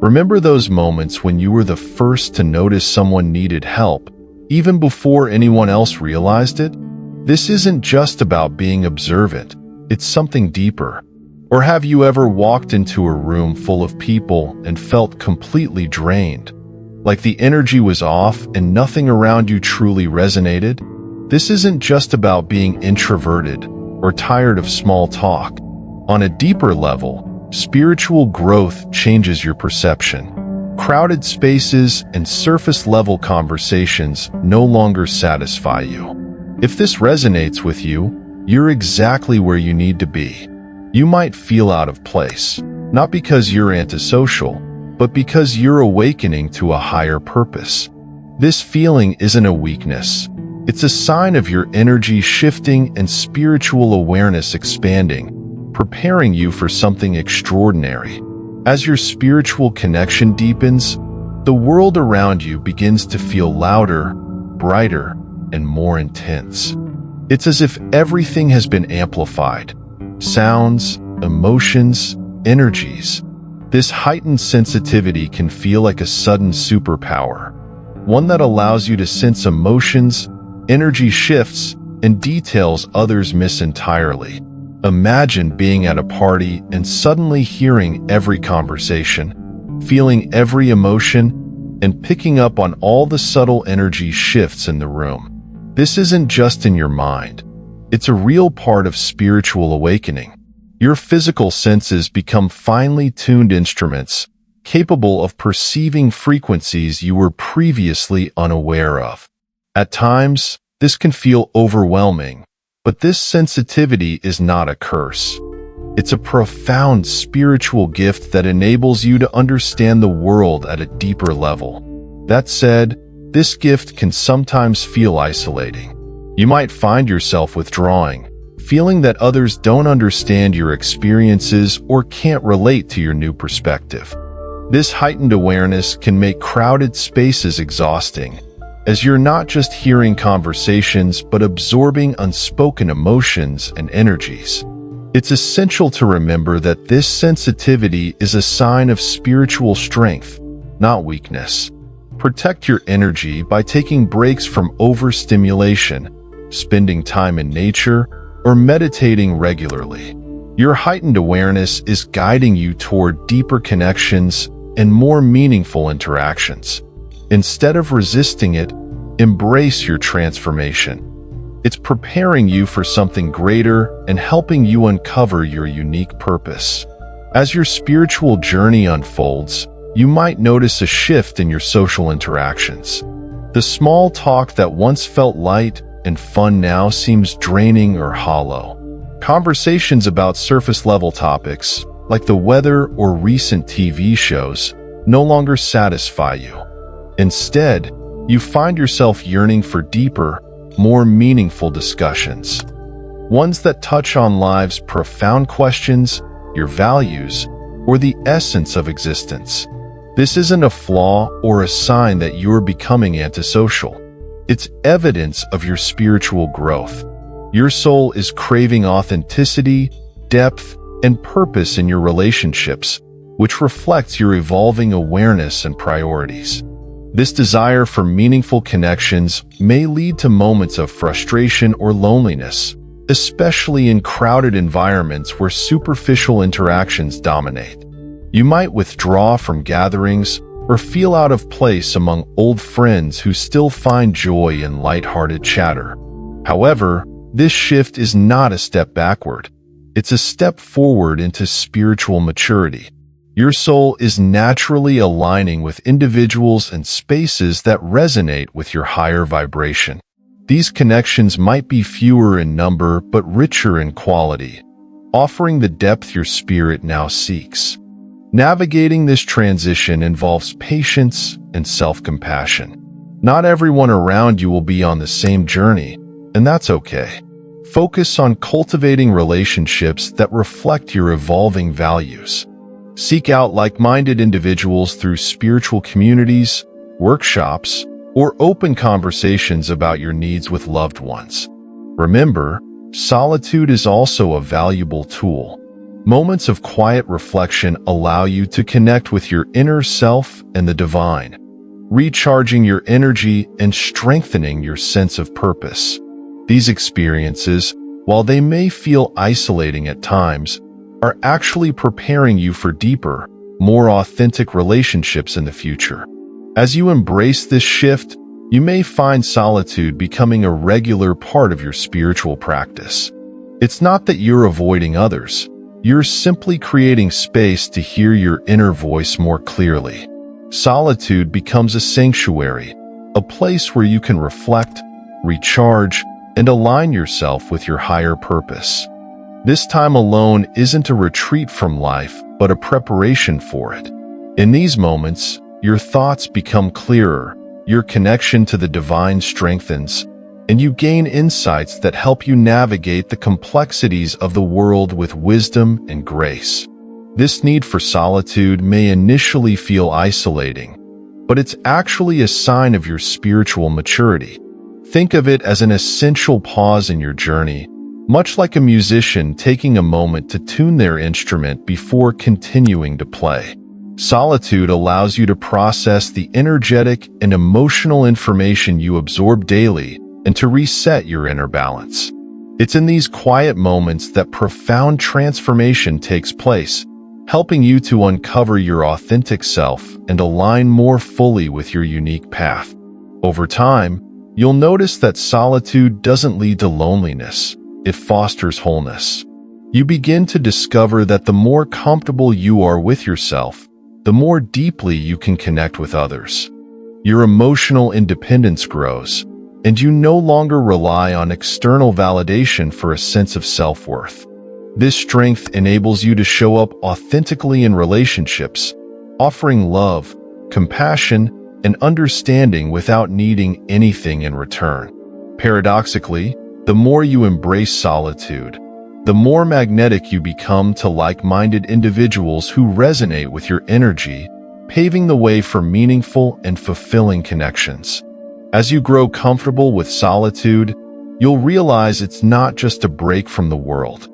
Remember those moments when you were the first to notice someone needed help, even before anyone else realized it? This isn't just about being observant, it's something deeper. Or have you ever walked into a room full of people and felt completely drained? Like the energy was off and nothing around you truly resonated? This isn't just about being introverted or tired of small talk. On a deeper level, spiritual growth changes your perception. Crowded spaces and surface-level conversations no longer satisfy you. If this resonates with you, you're exactly where you need to be. You might feel out of place, not because you're antisocial, but because you're awakening to a higher purpose. This feeling isn't a weakness. It's a sign of your energy shifting and spiritual awareness expanding, preparing you for something extraordinary. As your spiritual connection deepens, the world around you begins to feel louder, brighter, and more intense. It's as if everything has been amplified. Sounds, emotions, energies. This heightened sensitivity can feel like a sudden superpower, one that allows you to sense emotions, energy shifts, and details others miss entirely. Imagine being at a party and suddenly hearing every conversation, feeling every emotion, and picking up on all the subtle energy shifts in the room. This isn't just in your mind. It's a real part of spiritual awakening. Your physical senses become finely tuned instruments, capable of perceiving frequencies you were previously unaware of. At times, this can feel overwhelming, but this sensitivity is not a curse. It's a profound spiritual gift that enables you to understand the world at a deeper level. That said, this gift can sometimes feel isolating. You might find yourself withdrawing, feeling that others don't understand your experiences or can't relate to your new perspective. This heightened awareness can make crowded spaces exhausting, as you're not just hearing conversations but absorbing unspoken emotions and energies. It's essential to remember that this sensitivity is a sign of spiritual strength, not weakness. Protect your energy by taking breaks from overstimulation, spending time in nature, or meditating regularly. Your heightened awareness is guiding you toward deeper connections and more meaningful interactions. Instead of resisting it, embrace your transformation. It's preparing you for something greater and helping you uncover your unique purpose. As your spiritual journey unfolds, you might notice a shift in your social interactions. The small talk that once felt light and fun now seems draining or hollow. Conversations about surface-level topics, like the weather or recent TV shows, no longer satisfy you. Instead, you find yourself yearning for deeper, more meaningful discussions. Ones that touch on life's profound questions, your values, or the essence of existence. This isn't a flaw or a sign that you're becoming antisocial. It's evidence of your spiritual growth. Your soul is craving authenticity, depth, and purpose in your relationships, which reflects your evolving awareness and priorities. This desire for meaningful connections may lead to moments of frustration or loneliness, especially in crowded environments where superficial interactions dominate. You might withdraw from gatherings or feel out of place among old friends who still find joy in lighthearted chatter. However, this shift is not a step backward. It's a step forward into spiritual maturity. Your soul is naturally aligning with individuals and spaces that resonate with your higher vibration. These connections might be fewer in number but richer in quality, offering the depth your spirit now seeks. Navigating this transition involves patience and self-compassion. Not everyone around you will be on the same journey, and that's okay. Focus on cultivating relationships that reflect your evolving values. Seek out like-minded individuals through spiritual communities, workshops, or open conversations about your needs with loved ones. Remember, solitude is also a valuable tool. Moments of quiet reflection allow you to connect with your inner self and the divine, recharging your energy and strengthening your sense of purpose. These experiences, while they may feel isolating at times, are actually preparing you for deeper, more authentic relationships in the future. As you embrace this shift, you may find solitude becoming a regular part of your spiritual practice. It's not that you're avoiding others. You're simply creating space to hear your inner voice more clearly. Solitude becomes a sanctuary, a place where you can reflect, recharge, and align yourself with your higher purpose. This time alone isn't a retreat from life, but a preparation for it. In these moments, your thoughts become clearer, your connection to the divine strengthens, and you gain insights that help you navigate the complexities of the world with wisdom and grace. This need for solitude may initially feel isolating, but it's actually a sign of your spiritual maturity. Think of it as an essential pause in your journey, much like a musician taking a moment to tune their instrument before continuing to play. Solitude allows you to process the energetic and emotional information you absorb daily and to reset your inner balance. It's in these quiet moments that profound transformation takes place, helping you to uncover your authentic self and align more fully with your unique path. Over time, you'll notice that solitude doesn't lead to loneliness, it fosters wholeness. You begin to discover that the more comfortable you are with yourself, the more deeply you can connect with others. Your emotional independence grows, and you no longer rely on external validation for a sense of self-worth. This strength enables you to show up authentically in relationships, offering love, compassion, and understanding without needing anything in return. Paradoxically, the more you embrace solitude, the more magnetic you become to like-minded individuals who resonate with your energy, paving the way for meaningful and fulfilling connections. As you grow comfortable with solitude, you'll realize it's not just a break from the world.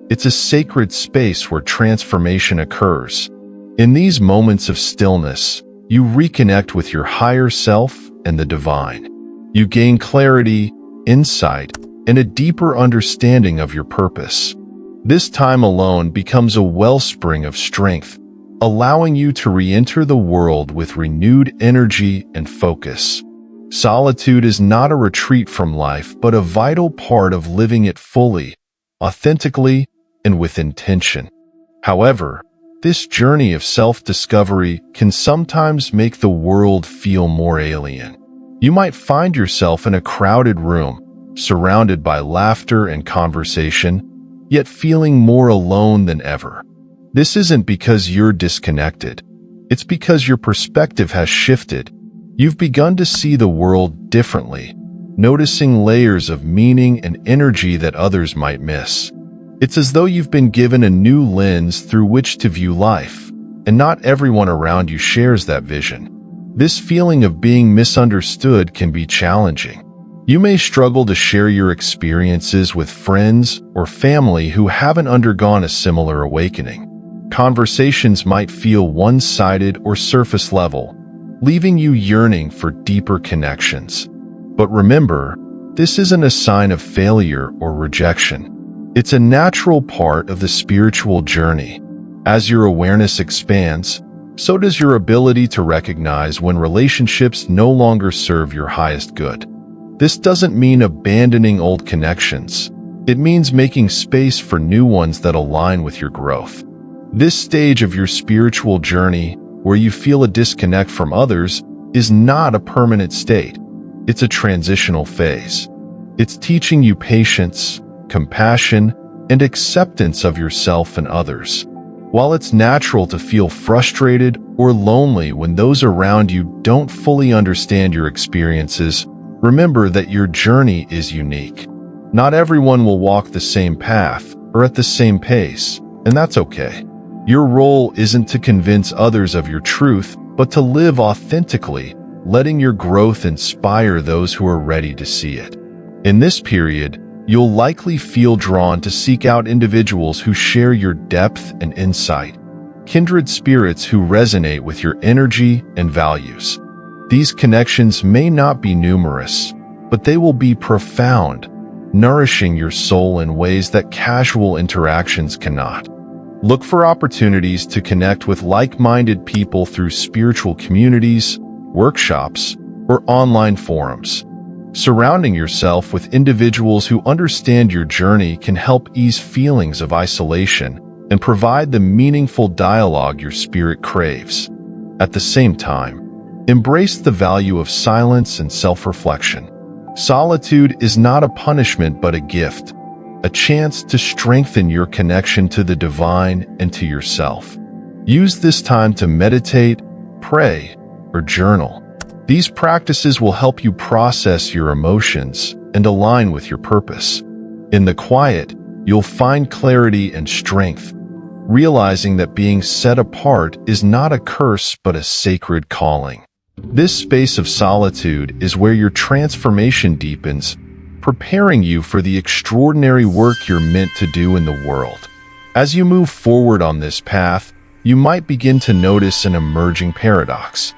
It's a sacred space where transformation occurs. In these moments of stillness, you reconnect with your higher self and the divine. You gain clarity, insight, and a deeper understanding of your purpose. This time alone becomes a wellspring of strength, allowing you to re-enter the world with renewed energy and focus. Solitude is not a retreat from life, but a vital part of living it fully, authentically, and with intention. However, this journey of self-discovery can sometimes make the world feel more alien. You might find yourself in a crowded room, surrounded by laughter and conversation, yet feeling more alone than ever. This isn't because you're disconnected. It's because your perspective has shifted. You've begun to see the world differently, noticing layers of meaning and energy that others might miss. It's as though you've been given a new lens through which to view life, and not everyone around you shares that vision. This feeling of being misunderstood can be challenging. You may struggle to share your experiences with friends or family who haven't undergone a similar awakening. Conversations might feel one-sided or surface level, leaving you yearning for deeper connections. But remember, this isn't a sign of failure or rejection. It's a natural part of the spiritual journey. As your awareness expands, so does your ability to recognize when relationships no longer serve your highest good. This doesn't mean abandoning old connections. It means making space for new ones that align with your growth. This stage of your spiritual journey, where you feel a disconnect from others, is not a permanent state. It's a transitional phase. It's teaching you patience, compassion, and acceptance of yourself and others. While it's natural to feel frustrated or lonely when those around you don't fully understand your experiences, remember that your journey is unique. Not everyone will walk the same path or at the same pace, and that's okay. Your role isn't to convince others of your truth, but to live authentically, letting your growth inspire those who are ready to see it. In this period, you'll likely feel drawn to seek out individuals who share your depth and insight, kindred spirits who resonate with your energy and values. These connections may not be numerous, but they will be profound, nourishing your soul in ways that casual interactions cannot. Look for opportunities to connect with like-minded people through spiritual communities, workshops, or online forums. Surrounding yourself with individuals who understand your journey can help ease feelings of isolation and provide the meaningful dialogue your spirit craves. At the same time, embrace the value of silence and self-reflection. Solitude is not a punishment but a gift, a chance to strengthen your connection to the divine and to yourself. Use this time to meditate, pray, or journal. These practices will help you process your emotions and align with your purpose. In the quiet, you'll find clarity and strength, realizing that being set apart is not a curse but a sacred calling. This space of solitude is where your transformation deepens, preparing you for the extraordinary work you're meant to do in the world. As you move forward on this path, you might begin to notice an emerging paradox.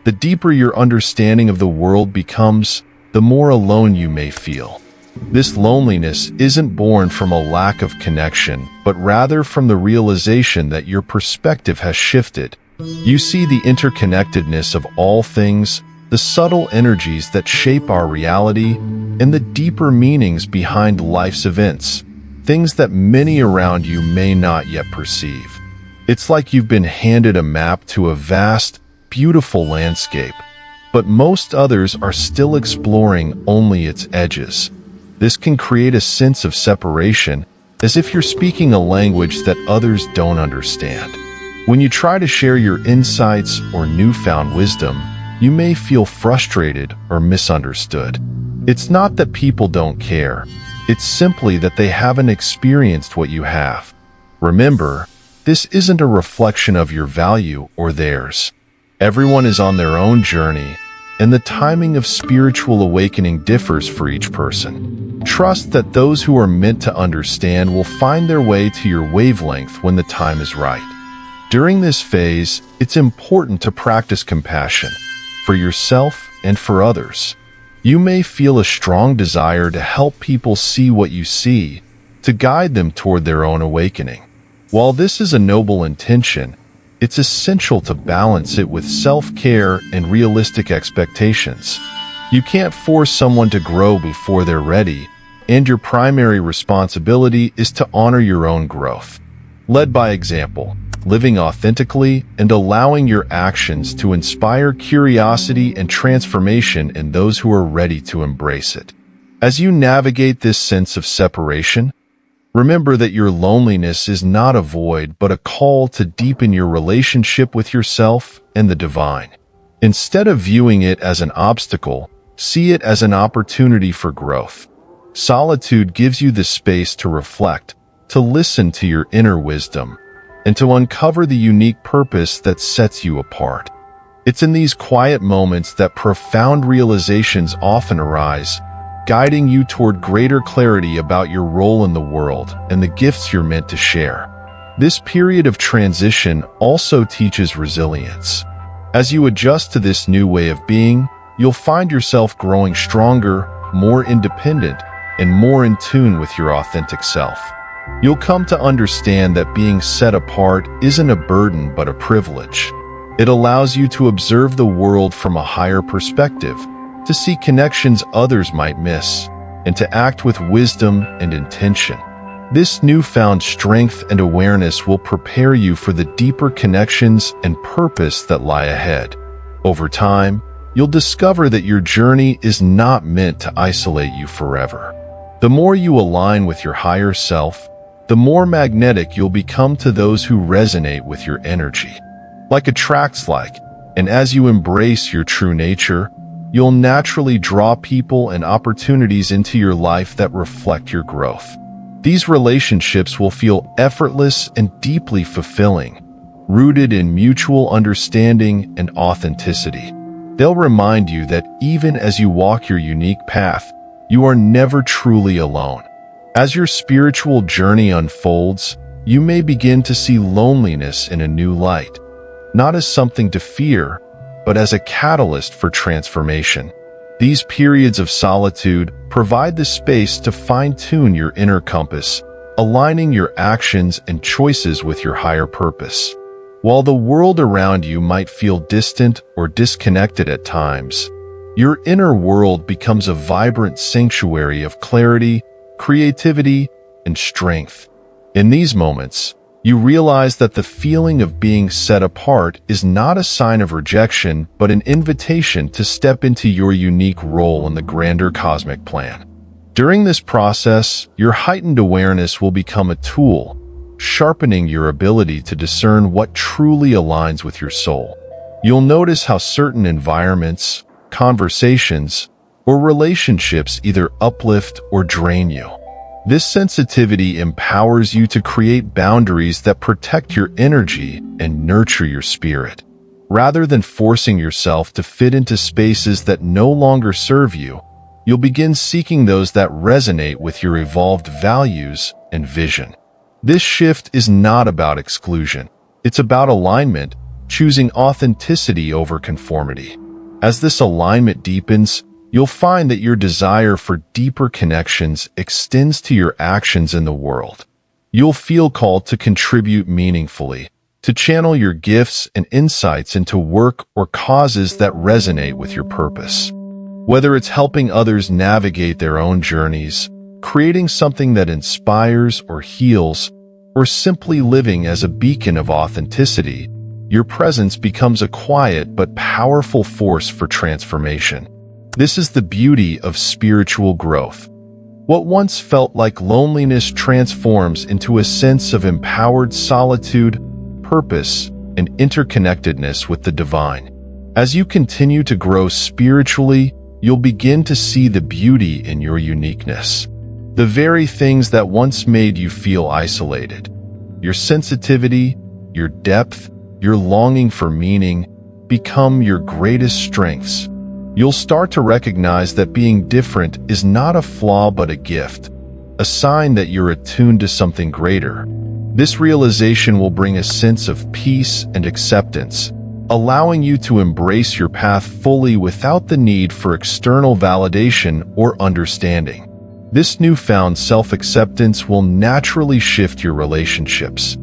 The deeper your understanding of the world becomes, the more alone you may feel. This loneliness isn't born from a lack of connection, but rather from the realization that your perspective has shifted. You see the interconnectedness of all things, the subtle energies that shape our reality, and the deeper meanings behind life's events, things that many around you may not yet perceive. It's like you've been handed a map to a vast, beautiful landscape, but most others are still exploring only its edges. This can create a sense of separation, as if you're speaking a language that others don't understand. When you try to share your insights or newfound wisdom, you may feel frustrated or misunderstood. It's not that people don't care, it's simply that they haven't experienced what you have. Remember, this isn't a reflection of your value or theirs. Everyone is on their own journey, and the timing of spiritual awakening differs for each person. Trust that those who are meant to understand will find their way to your wavelength when the time is right. During this phase, it's important to practice compassion for yourself and for others. You may feel a strong desire to help people see what you see, to guide them toward their own awakening. While this is a noble intention, it's essential to balance it with self-care and realistic expectations. You can't force someone to grow before they're ready, and your primary responsibility is to honor your own growth. Led by example, living authentically and allowing your actions to inspire curiosity and transformation in those who are ready to embrace it. As you navigate this sense of separation, remember that your loneliness is not a void but a call to deepen your relationship with yourself and the divine. Instead of viewing it as an obstacle, see it as an opportunity for growth. Solitude gives you the space to reflect, to listen to your inner wisdom, and to uncover the unique purpose that sets you apart. It's in these quiet moments that profound realizations often arise, guiding you toward greater clarity about your role in the world and the gifts you're meant to share. This period of transition also teaches resilience. As you adjust to this new way of being, you'll find yourself growing stronger, more independent, and more in tune with your authentic self. You'll come to understand that being set apart isn't a burden but a privilege. It allows you to observe the world from a higher perspective, to see connections others might miss, and to act with wisdom and intention. This newfound strength and awareness will prepare you for the deeper connections and purpose that lie ahead. Over time, you'll discover that your journey is not meant to isolate you forever. The more you align with your higher self, the more magnetic you'll become to those who resonate with your energy. Like attracts like, and as you embrace your true nature, you'll naturally draw people and opportunities into your life that reflect your growth. These relationships will feel effortless and deeply fulfilling, rooted in mutual understanding and authenticity. They'll remind you that even as you walk your unique path, you are never truly alone. As your spiritual journey unfolds, you may begin to see loneliness in a new light, not as something to fear, but as a catalyst for transformation. These periods of solitude provide the space to fine-tune your inner compass, aligning your actions and choices with your higher purpose. While the world around you might feel distant or disconnected at times, your inner world becomes a vibrant sanctuary of clarity, creativity, and strength. In these moments, you realize that the feeling of being set apart is not a sign of rejection, but an invitation to step into your unique role in the grander cosmic plan. During this process, your heightened awareness will become a tool, sharpening your ability to discern what truly aligns with your soul. You'll notice how certain environments, conversations, or relationships either uplift or drain you. This sensitivity empowers you to create boundaries that protect your energy and nurture your spirit. Rather than forcing yourself to fit into spaces that no longer serve you, you'll begin seeking those that resonate with your evolved values and vision. This shift is not about exclusion. It's about alignment, choosing authenticity over conformity. As this alignment deepens, you'll find that your desire for deeper connections extends to your actions in the world. You'll feel called to contribute meaningfully, to channel your gifts and insights into work or causes that resonate with your purpose. Whether it's helping others navigate their own journeys, creating something that inspires or heals, or simply living as a beacon of authenticity, your presence becomes a quiet but powerful force for transformation. This is the beauty of spiritual growth. What once felt like loneliness transforms into a sense of empowered solitude, purpose, and interconnectedness with the divine. As you continue to grow spiritually, you'll begin to see the beauty in your uniqueness. The very things that once made you feel isolated. Your sensitivity, your depth, your longing for meaning become your greatest strengths. You'll start to recognize that being different is not a flaw but a gift, a sign that you're attuned to something greater. This realization will bring a sense of peace and acceptance, allowing you to embrace your path fully without the need for external validation or understanding. This newfound self-acceptance will naturally shift your relationships.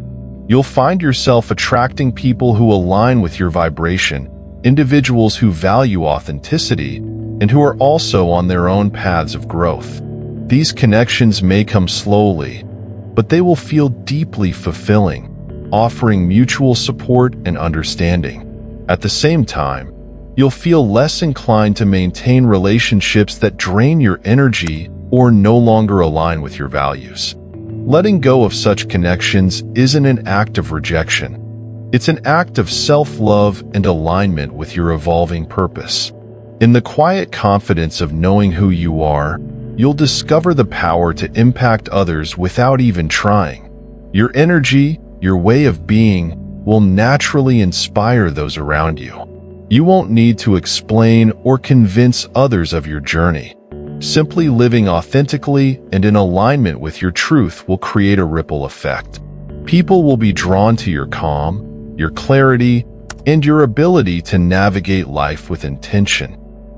You'll find yourself attracting people who align with your vibration, individuals who value authenticity, and who are also on their own paths of growth. These connections may come slowly, but they will feel deeply fulfilling, offering mutual support and understanding. At the same time, you'll feel less inclined to maintain relationships that drain your energy or no longer align with your values. Letting go of such connections isn't an act of rejection. It's an act of self-love and alignment with your evolving purpose. In the quiet confidence of knowing who you are, you'll discover the power to impact others without even trying. Your energy, your way of being, will naturally inspire those around you. You won't need to explain or convince others of your journey. Simply living authentically and in alignment with your truth will create a ripple effect. People will be drawn to your calm, your clarity, and your ability to navigate life with intention.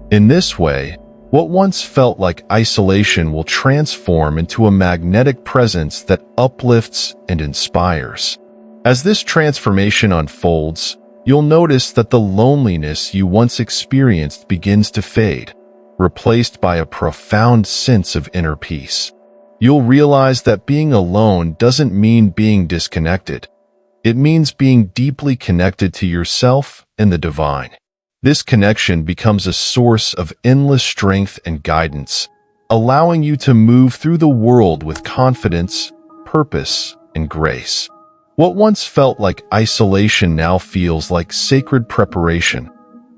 In this way, what once felt like isolation will transform into a magnetic presence that uplifts and inspires. As this transformation unfolds, you'll notice that the loneliness you once experienced begins to fade, replaced by a profound sense of inner peace. You'll realize that being alone doesn't mean being disconnected. It means being deeply connected to yourself and the divine. This connection becomes a source of endless strength and guidance, allowing you to move through the world with confidence, purpose, and grace. What once felt like isolation now feels like sacred preparation,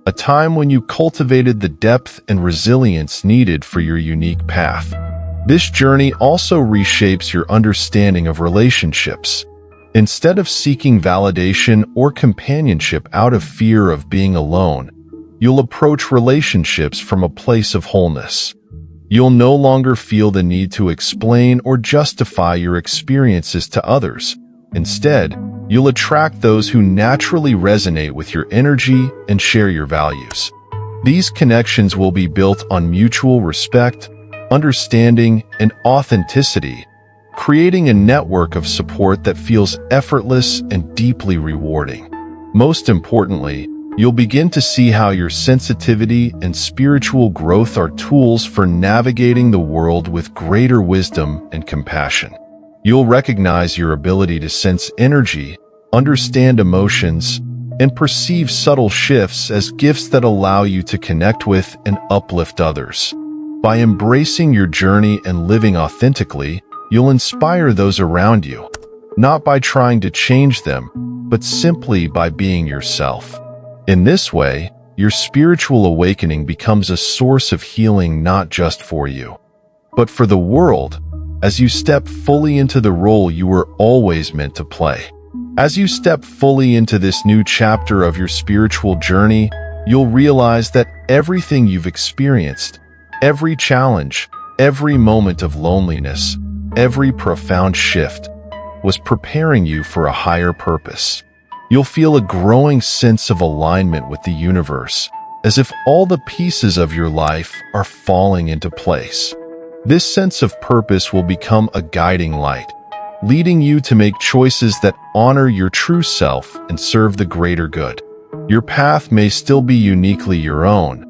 a time when you cultivated the depth and resilience needed for your unique path. This journey also reshapes your understanding of relationships. Instead of seeking validation or companionship out of fear of being alone, you'll approach relationships from a place of wholeness. You'll no longer feel the need to explain or justify your experiences to others. Instead, you'll attract those who naturally resonate with your energy and share your values. These connections will be built on mutual respect, understanding, and authenticity, creating a network of support that feels effortless and deeply rewarding. Most importantly, you'll begin to see how your sensitivity and spiritual growth are tools for navigating the world with greater wisdom and compassion. You'll recognize your ability to sense energy, understand emotions, and perceive subtle shifts as gifts that allow you to connect with and uplift others. By embracing your journey and living authentically, you'll inspire those around you, not by trying to change them, but simply by being yourself. In this way, your spiritual awakening becomes a source of healing not just for you, but for the world, as you step fully into the role you were always meant to play. As you step fully into this new chapter of your spiritual journey, you'll realize that everything you've experienced, every challenge, every moment of loneliness, every profound shift, was preparing you for a higher purpose. You'll feel a growing sense of alignment with the universe, as if all the pieces of your life are falling into place. This sense of purpose will become a guiding light, leading you to make choices that honor your true self and serve the greater good. Your path may still be uniquely your own,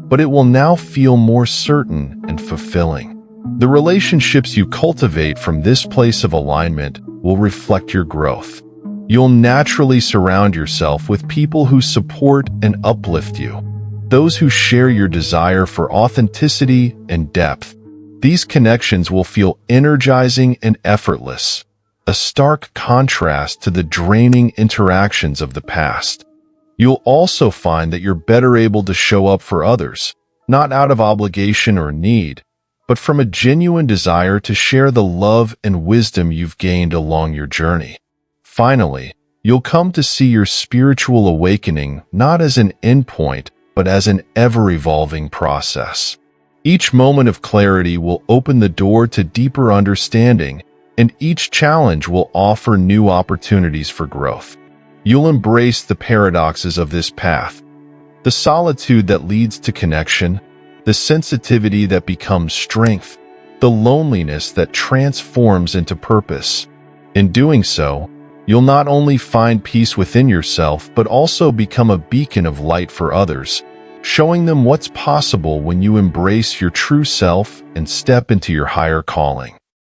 but it will now feel more certain and fulfilling. The relationships you cultivate from this place of alignment will reflect your growth. You'll naturally surround yourself with people who support and uplift you, those who share your desire for authenticity and depth. These connections will feel energizing and effortless, a stark contrast to the draining interactions of the past. You'll also find that you're better able to show up for others, not out of obligation or need, but from a genuine desire to share the love and wisdom you've gained along your journey. Finally, you'll come to see your spiritual awakening not as an endpoint, but as an ever-evolving process. Each moment of clarity will open the door to deeper understanding, and each challenge will offer new opportunities for growth. You'll embrace the paradoxes of this path, the solitude that leads to connection, the sensitivity that becomes strength, the loneliness that transforms into purpose. In doing so, you'll not only find peace within yourself, but also become a beacon of light for others, showing them what's possible when you embrace your true self and step into your higher calling.